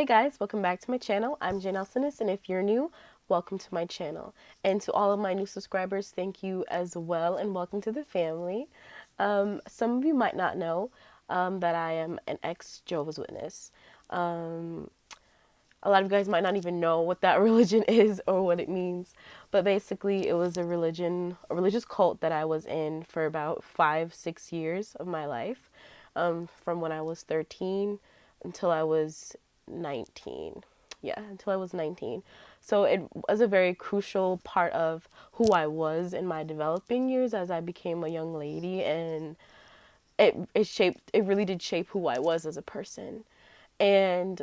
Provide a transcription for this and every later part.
Hey guys, welcome back to my channel. I'm Jnelsonus, and if you're new, welcome to my channel. And to all of my new subscribers, thank you as well, and welcome to the family. Some of you might not know that I am an ex-Jehovah's Witness. A lot of you guys might not even know what that religion is or what it means, but basically it was a religious cult that I was in for about 5-6 years of my life, from when I was 13 until I was 19. Yeah, until I was 19. So it was a very crucial part of who I was in my developing years as I became a young lady, and it really did shape who I was as a person. And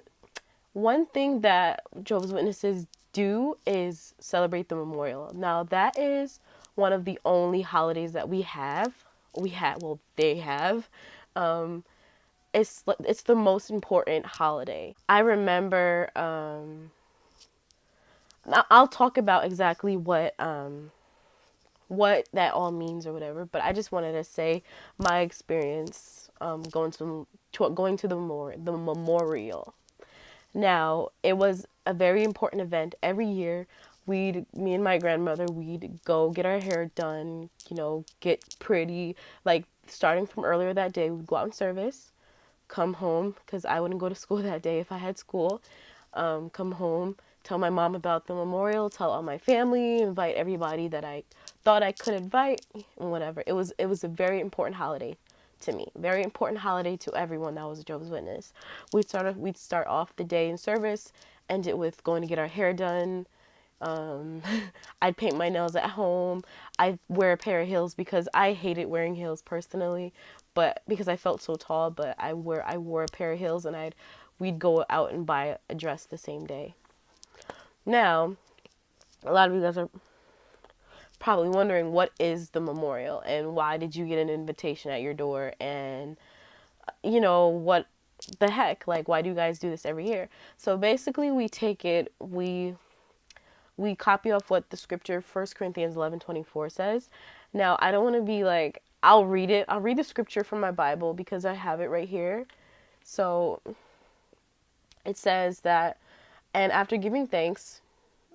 one thing that Jehovah's Witnesses do is celebrate the memorial. Now, that is one of the only holidays that we have. Well, they have. Um, it's the most important holiday. I remember. I'll talk about exactly what that all means or whatever. But I just wanted to say my experience going to the memorial. Now, it was a very important event. Every year, me and my grandmother, we'd go get our hair done, get pretty. Like, starting from earlier that day, we'd go out in service, come home, because I wouldn't go to school that day if I had school. Come home, tell my mom about the memorial, tell all my family, invite everybody that I thought I could invite, and whatever. It was a very important holiday to me. Very important holiday to everyone that was a Jehovah's Witness. We'd start off the day in service, end it with going to get our hair done. Um, I'd paint my nails at home. I wear a pair of heels because I hated wearing heels personally, but because I felt so tall. But I wore a pair of heels, and we'd go out and buy a dress the same day. Now, a lot of you guys are probably wondering, what is the memorial and why did you get an invitation at your door, and what the heck, like, why do you guys do this every year? So basically, we copy off what the scripture 1 Corinthians 11:24 says. Now, I don't want to be like, I'll read it. I'll read the scripture from my Bible because I have it right here. So it says that, and after giving thanks,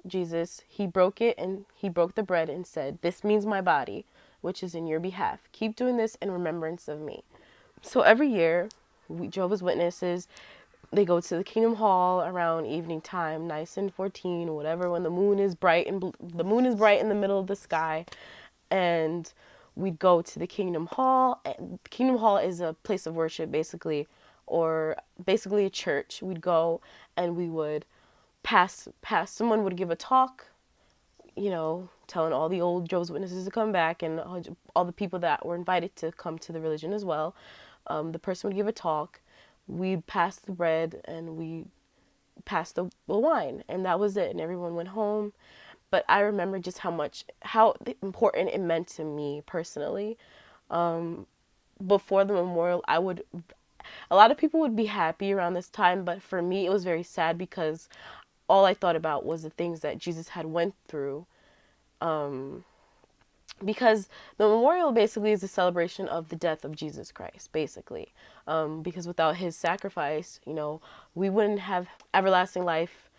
Jesus, he broke the bread and said, "This means my body, which is in your behalf. Keep doing this in remembrance of me." So every year, Jehovah's Witnesses, they go to the Kingdom Hall around evening time, nice and 14 or whatever, when the moon is bright and the moon is bright in the middle of the sky, and we'd go to the Kingdom Hall. And Kingdom Hall is a place of worship, basically, or basically a church. We'd go and we would pass. Someone would give a talk, telling all the old Jehovah's Witnesses to come back, and all the people that were invited to come to the religion as well. The person would give a talk. We'd pass the bread and we passed the wine, and that was it. And everyone went home. But I remember just how important it meant to me personally. Before the memorial, a lot of people would be happy around this time, but for me, it was very sad because all I thought about was the things that Jesus had went through. Because the memorial basically is a celebration of the death of Jesus Christ, basically. Because without his sacrifice, we wouldn't have everlasting life.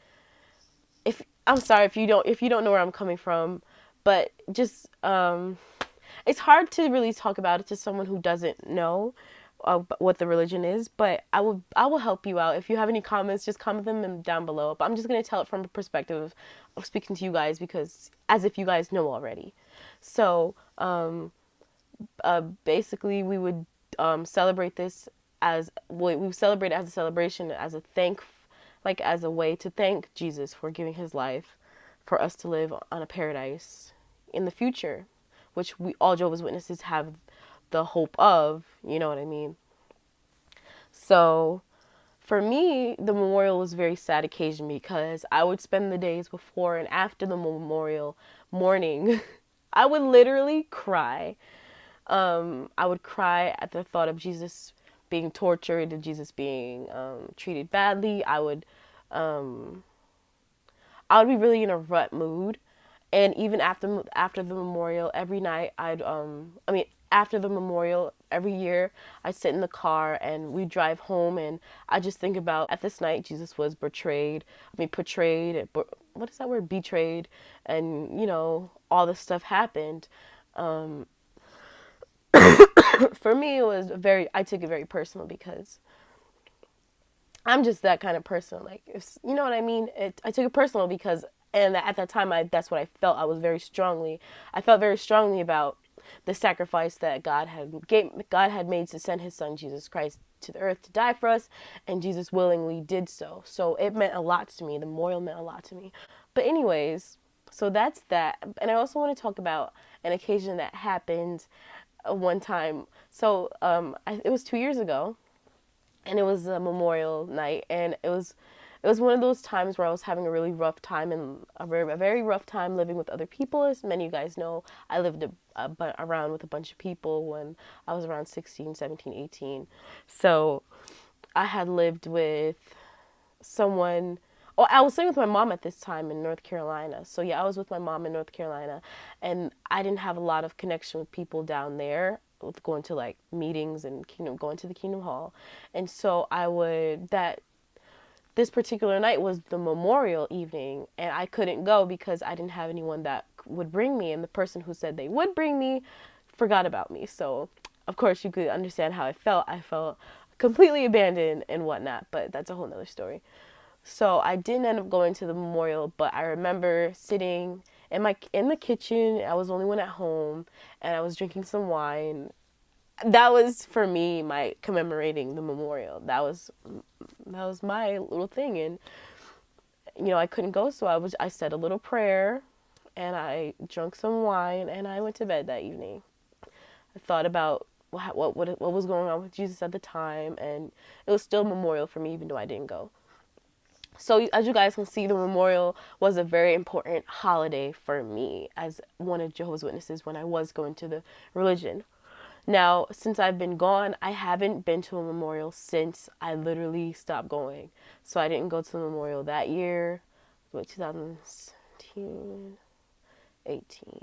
If I'm sorry if you don't know where I'm coming from, but just it's hard to really talk about it to someone who doesn't know what the religion is. But I will help you out. If you have any comments, just comment them down below. But I'm just gonna tell it from a perspective of speaking to you guys, because as if you guys know already. So basically, we would celebrate this as we celebrate it as a celebration, as as a way to thank Jesus for giving his life for us to live on a paradise in the future, which we all Jehovah's Witnesses have the hope of. You know what I mean? So for me, the memorial was a very sad occasion because I would spend the days before and after the memorial mourning. I would literally cry. I would cry at the thought of Jesus being tortured and Jesus being treated badly. I would be really in a rut mood, and even after the memorial, every night after the memorial, every year I sit in the car and we drive home, and I just think about at this night Jesus was portrayed, what is that word, betrayed, and all this stuff happened. For me, I took it very personal because I'm just that kind of person. Like, if, you know what I mean? I took it personal because, and at that time, that's what I felt. I felt very strongly about the sacrifice that God had made to send His Son Jesus Christ to the earth to die for us, and Jesus willingly did so. So it meant a lot to me. The memorial meant a lot to me. But anyways, so that's that. And I also want to talk about an occasion that happened one time. So it was 2 years ago, and it was a memorial night, and it was one of those times where I was having a really rough time, and a very rough time living with other people. As many of you guys know, I lived around with a bunch of people when I was around 16, 17, 18. So I had lived with someone. Oh, I was living with my mom at this time in North Carolina. So yeah, I was with my mom in North Carolina, and I didn't have a lot of connection with people down there, with going to like meetings and going to the Kingdom Hall. And so this particular night was the memorial evening, and I couldn't go because I didn't have anyone that would bring me, and the person who said they would bring me forgot about me. So of course you could understand how I felt. I felt completely abandoned and whatnot, but that's a whole nother story. So I didn't end up going to the memorial, but I remember sitting in the kitchen. I was the only one at home, and I was drinking some wine. That was for me my commemorating the memorial. That was my little thing, and I couldn't go, so I said a little prayer, and I drank some wine, and I went to bed that evening. I thought about what was going on with Jesus at the time, and it was still a memorial for me even though I didn't go. So as you guys can see, the memorial was a very important holiday for me as one of Jehovah's Witnesses when I was going to the religion. Now, since I've been gone, I haven't been to a memorial since I literally stopped going. So I didn't go to the memorial that year, 2017, 18,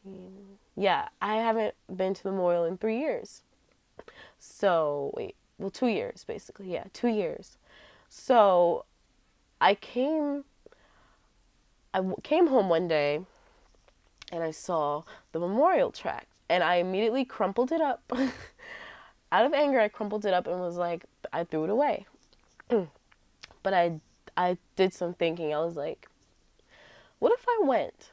19. Yeah, I haven't been to the memorial in 3 years. So, 2 years, basically. Yeah, 2 years. So I came home one day, and I saw the memorial tract, and I immediately crumpled it up. Out of anger, I crumpled it up and was like, I threw it away. But I did some thinking. I was like, what if I went?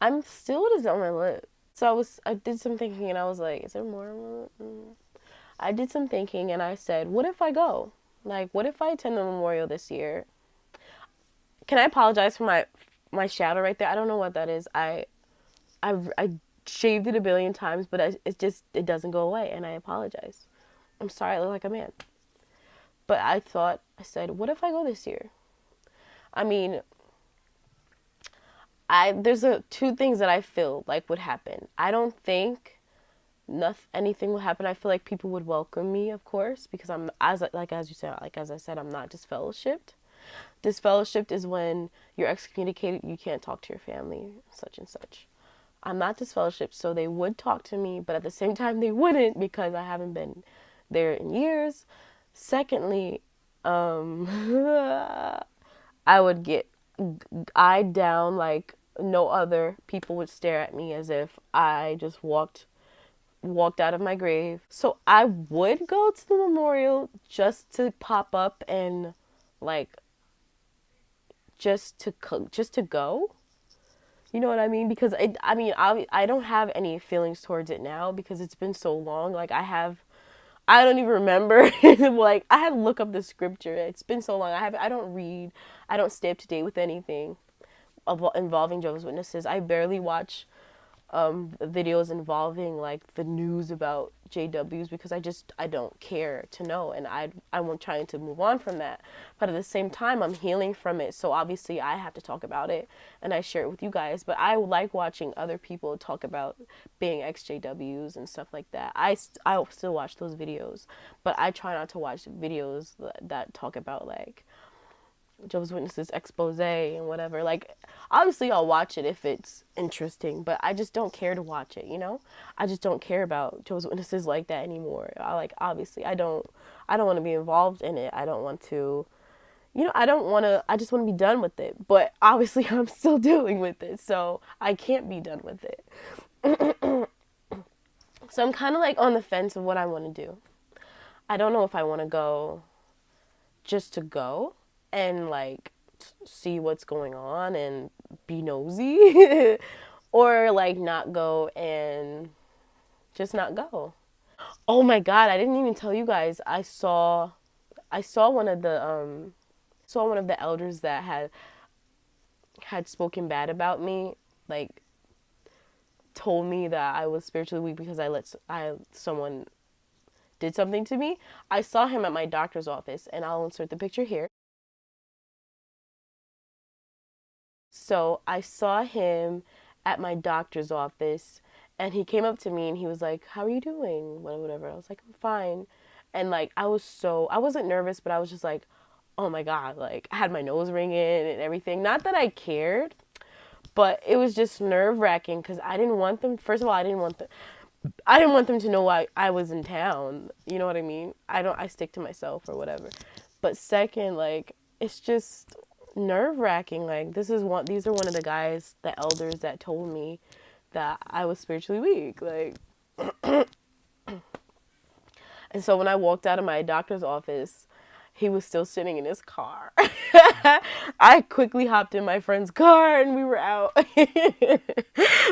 I'm still, what is on my lip? So I did some thinking, and I was like, is there more? I did some thinking, and I said, what if I go? Like, what if I attend the memorial this year? Can I apologize for my shadow right there? I don't know what that is. I shaved it a billion times, but it doesn't go away, and I apologize. I'm sorry, I look like a man. But I said, what if I go this year? I mean, there's two things that I feel like would happen. I don't think anything will happen. I feel like people would welcome me, of course, because as I said, I'm not disfellowshipped. Disfellowshipped is when you're excommunicated, you can't talk to your family, such and such. I'm not disfellowshipped, so they would talk to me, but at the same time they wouldn't because I haven't been there in years. Secondly, I would get eyed down like no other. People would stare at me as if I just walked out of my grave. So I would go to the memorial just to pop up and like just to go. You know what I mean? Because I don't have any feelings towards it now because it's been so long. Like I don't even remember. Like I had to look up the scripture. It's been so long. I don't read. I don't stay up to date with anything involving Jehovah's Witnesses. I barely watch videos involving like the news about JWs because I don't care to know, and I'm trying to move on from that. But at the same time, I'm healing from it, so obviously I have to talk about it and I share it with you guys. But I like watching other people talk about being ex-JWs and stuff like that. I still watch those videos, but I try not to watch videos that talk about like Jehovah's Witnesses expose and whatever. Like, obviously I'll watch it if it's interesting, but I just don't care to watch it, you know? I just don't care about Jehovah's Witnesses like that anymore. Obviously I don't want to be involved in it. I don't want to, I don't want to, I just want to be done with it. But obviously I'm still dealing with it, so I can't be done with it. So I'm kind of like on the fence of what I want to do. I don't know if I want to go just to go and like see what's going on and be nosy or like not go and just not go. Oh my god, I didn't even tell you guys. I saw one of the elders that had spoken bad about me, like told me that I was spiritually weak because I someone did something to me. I saw him at my doctor's office, and I'll insert the picture here. So I saw him at my doctor's office, and he came up to me and he was like, "How are you doing?" Whatever. I was like, "I'm fine." And like I wasn't nervous, but I was just like, "Oh my god!" Like I had my nose ringing and everything. Not that I cared, but it was just nerve wracking because I didn't want them. First of all, I didn't want them to know why I was in town. You know what I mean? I stick to myself or whatever. But second, like, it's just nerve wracking. Like, these are one of the guys, the elders that told me that I was spiritually weak. Like, and so when I walked out of my doctor's office, he was still sitting in his car. I quickly hopped in my friend's car and we were out.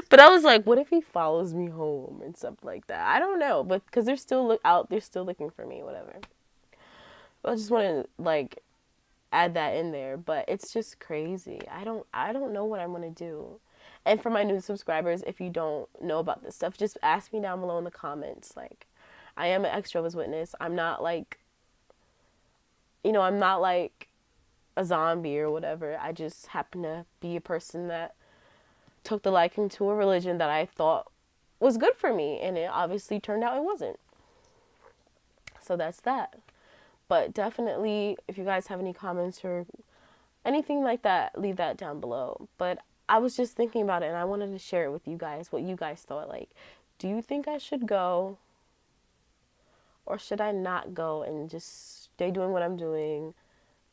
But I was like, what if he follows me home and stuff like that? I don't know, but because they're still out, they're still looking for me, whatever. But I just want to like add that in there, but it's just crazy. I don't know what I'm gonna do. And for my new subscribers, if you don't know about this stuff, just ask me down below in the comments. Like, I am an ex-Jehovah's Witness. I'm not like, I'm not like a zombie or whatever. I just happen to be a person that took the liking to a religion that I thought was good for me, and it obviously turned out it wasn't. So that's that. But definitely, if you guys have any comments or anything like that, leave that down below. But I was just thinking about it, and I wanted to share it with you guys, what you guys thought. Like, do you think I should go, or should I not go and just stay doing what I'm doing,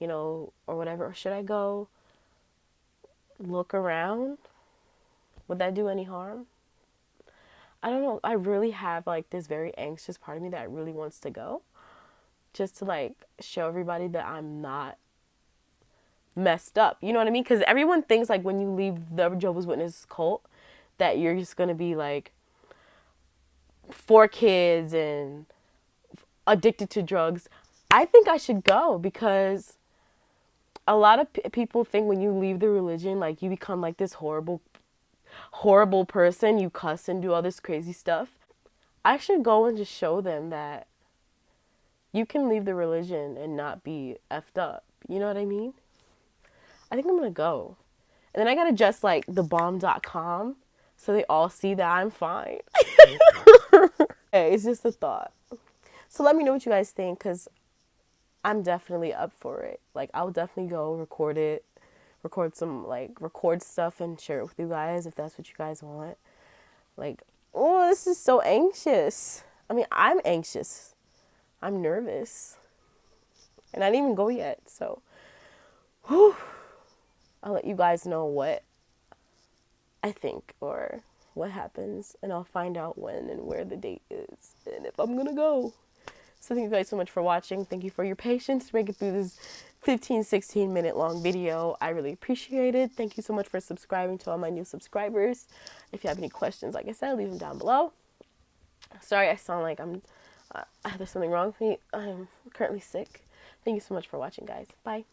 or whatever? Or should I go look around? Would that do any harm? I don't know. I really have like this very anxious part of me that really wants to go, just to like show everybody that I'm not messed up. You know what I mean? Because everyone thinks like when you leave the Jehovah's Witness cult that you're just going to be like 4 kids and addicted to drugs. I think I should go because a lot of people think when you leave the religion, like you become like this horrible person. You cuss and do all this crazy stuff. I should go and just show them that you can leave the religion and not be effed up. You know what I mean? I think I'm going to go. And then I got to dress like thebomb.com so they all see that I'm fine. Hey, it's just a thought. So let me know what you guys think, because I'm definitely up for it. Like, I'll definitely go record stuff and share it with you guys if that's what you guys want. Like, oh, this is so anxious. I mean, I'm anxious. I'm nervous. And I didn't even go yet, so whew, I'll let you guys know what I think or what happens, and I'll find out when and where the date is and if I'm gonna go. So thank you guys so much for watching. Thank you for your patience to make it through this 16 minute long video. I really appreciate it. Thank you so much for subscribing to all my new subscribers. If you have any questions, like I said, leave them down below. Sorry, I sound like there's something wrong with me. I'm currently sick. Thank you so much for watching, guys. Bye.